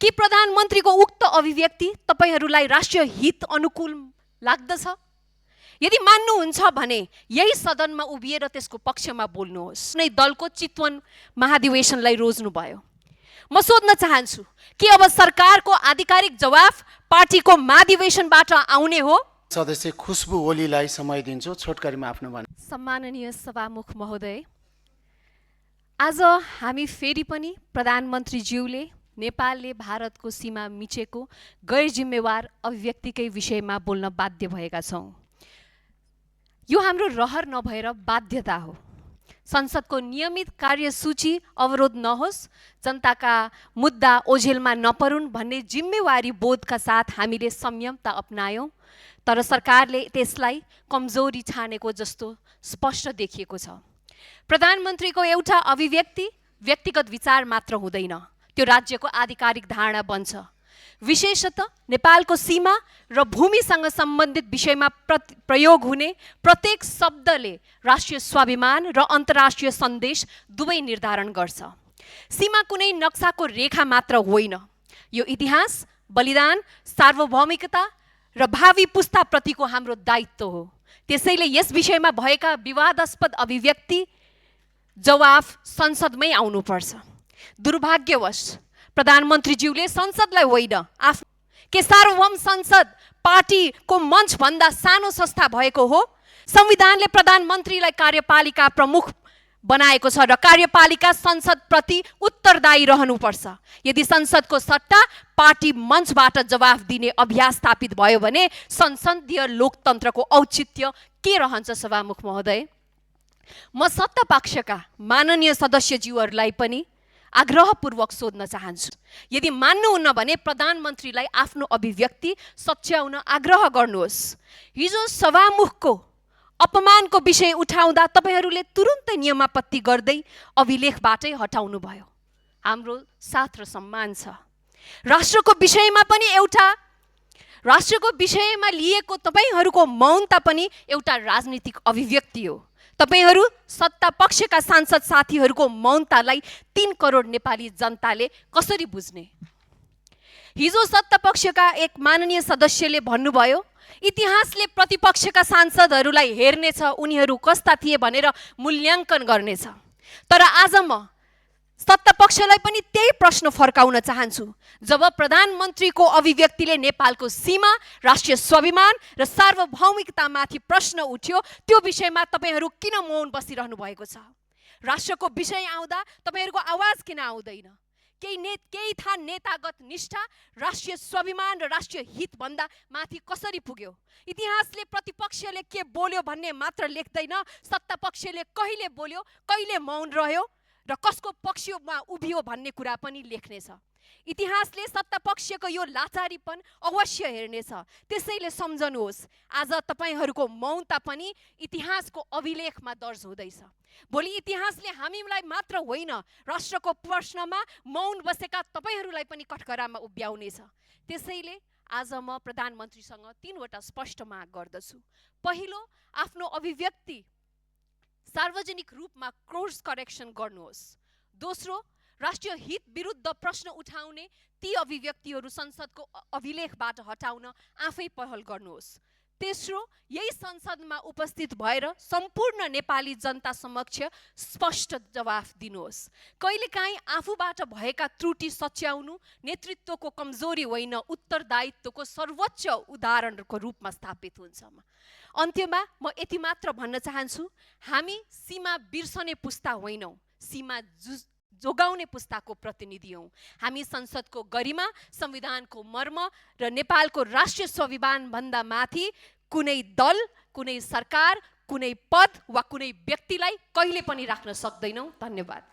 के प्रधानमन्त्रीको उक्त अभिव्यक्ति तपाईहरूलाई राष्ट्रिय हित अनुकूल लाग्दछ? यदि मान्नुहुन्छ भने यही सदनमा उभिएर त्यसको पक्षमा बोल्नुहोस्। नै दलको चितवन महाधिवेशनलाई रोज्नुभयो। म सोध्न चाहन्छु कि अब सरकारको आधिकारिक जवाफ पार्टीको महाधिवेशनबाट आउने हो? सदस्य खुशबु ओलीलाई समय दिन्छु, छोटकरीमा आफ्नो भनाइ। सम्माननीय सभामुख महोदय, आज हामी फेरि पनि प्रधानमन्त्रीज्यूले नेपालले भारतको सीमा मिचेको गैर जिम्मेवार अभिव्यक्तिकै विषयमा बोल्न बाध्य भएका छौँ। यो हाम्रो रहर नभएर बाध्यता हो। संसदको नियमित कार्यसूची अवरोध नहोस्, जनताका मुद्दा ओझेलमा नपरुन् भन्ने जिम्मेवारी बोधका साथ हामीले संयमता अपनायौँ, तर सरकारले त्यसलाई कमजोरी ठानेको जस्तो स्पष्ट देखिएको छ। प्रधानमन्त्रीको एउटा अभिव्यक्ति व्यक्तिगत विचार मात्र हुँदैन, त्यो राज्यको आधिकारिक धारणा बन्छ। विशेषतः नेपालको सीमा र भूमिसँग सम्बन्धित विषयमा प्रयोग हुने प्रत्येक शब्दले राष्ट्रिय स्वाभिमान र अन्तर्राष्ट्रिय सन्देश दुवै निर्धारण गर्छ। सीमा कुनै नक्साको रेखा मात्र होइन, यो इतिहास, बलिदान, सार्वभौमिकता र भावी पुस्ताप्रतिको हाम्रो दायित्व हो। त्यसैले यस विषयमा भएका विवादास्पद अभिव्यक्ति जवाफ संसदमै आउनुपर्छ। दुर्भाग्यवश प्रधानमन्त्रीज्यूले संसदलाई होइन, के सार्वभौम संसद पार्टीको मञ्च भन्दा सानो संस्था भएको हो? संविधानले प्रधानमन्त्रीलाई कार्यपालिका प्रमुख बनाएको छ र कार्यपालिका संसदप्रति उत्तरदायी रहनुपर्छ। यदि संसदको सट्टा पार्टी मञ्चबाट जवाफ दिने अभ्यास स्थापित भयो भने संसदीय लोकतन्त्रको औचित्य के रहन्छ? सभामुख महोदय, म सत्ता पक्षका माननीय सदस्यज्यूहरूलाई पनि आग्रहपूर्वक सोध्न चाहन्छु, यदि मान्नुहुन्न भने प्रधानमन्त्रीलाई आफ्नो अभिव्यक्ति सच्याउन आग्रह गर्नुहोस्। हिजो सभामुखको अपमानको विषय उठाउँदा तपाईहरूले तुरुन्तै नियमापत्ति गर्दै अभिलेखबाटै हटाउनु भयो। हाम्रो साथ र सम्मान छ। राष्ट्रको विषयमा लिएको तपाईहरूको मौनता पनि एउटा राजनीतिक अभिव्यक्ति हो। तपाईहरू सत्ता पक्षका सांसद साथीहरूको मौनतालाई 3 करोड नेपाली जनताले कसरी बुझ्ने? हिजो सत्ता पक्षका एक माननीय सदस्यले भन्नुभयो, इतिहासले प्रतिपक्षका सांसदहरूलाई हेर्नेछ, उनीहरू कस्ता थिए भनेर मूल्याङ्कन गर्नेछ। तर आज म सत्ता पक्षलाई पनि त्यही प्रश्न फर्काउन चाहन्छु। जब प्रधानमन्त्रीको अभिव्यक्तिले नेपालको सीमा, राष्ट्रिय स्वाभिमान र सार्वभौमिकतामाथि प्रश्न उठ्यो, त्यो विषयमा तपाईहरू किन मौन बसिरहनु भएको छ? राष्ट्रको विषय आउँदा तपाईहरूको आवाज किन आउँदैन? केही थाहा नेतागत निष्ठा राष्ट्रिय स्वाभिमान र राष्ट्रिय हित भन्दा माथि कसरी पुग्यो? इतिहासले प्रतिपक्षले के बोल्यो भन्ने मात्र लेख्दैन, सत्ता पक्षले कहिले बोल्यो, कहिले मौन रह्यो र कसको पक्षमा उभियो भन्ने कुरा पनि लेख्नेछ। इतिहासले सत्ता पक्षको यो लाचारीपन अवश्य हेर्नेछ। त्यसैले सम्झनुहोस्, आज तपाईहरूको मौनता पनि इतिहासको अभिलेखमा दर्ज हुँदैछ। भोलि इतिहासले हामीलाई मात्र होइन, राष्ट्रको प्रश्नमा मौन बसेका तपाईहरूलाई पनि कठघरामा उभ्याउनेछ। त्यसैले आज म प्रधानमन्त्रीसँग 3 वटा स्पष्ट माग गर्दछु। पहिलो, आफ्नो अभिव्यक्ति सार्वजनिक रूपमा कोर्स करेक्सन गर्नुहोस्। दोस्रो, राष्ट्रिय हित विरुद्ध प्रश्न उठाउने ती अभिव्यक्तिहरू संसदको अभिलेखबाट हटाउन आफै पहल गर्नुहोस्। तेस्रो, यही संसदमा उपस्थित भएर सम्पूर्ण नेपाली जनता समक्ष स्पष्ट जवाफ दिनुहोस्। कहिलेकाहीँ आफूबाट भएका त्रुटि सच्याउनु नेतृत्वको कमजोरी होइन, उत्तरदायित्वको सर्वोच्च उदाहरणको रूपमा स्थापित हुन्छ। अन्त्यमा म यति मात्र भन्न चाहन्छु, हामी सीमा बिर्सने पुस्ता होइनौँ, सीमा जोगाउने पुस्ताको प्रतिनिधि हौँ। हामी संसदको गरिमा, संविधानको मर्म र नेपालको राष्ट्रिय स्वाभिमान भन्दा माथि कुनै दल, कुनै सरकार, कुनै पद वा कुनै व्यक्तिलाई कहिले पनि राख्न सक्दैनौँ। धन्यवाद।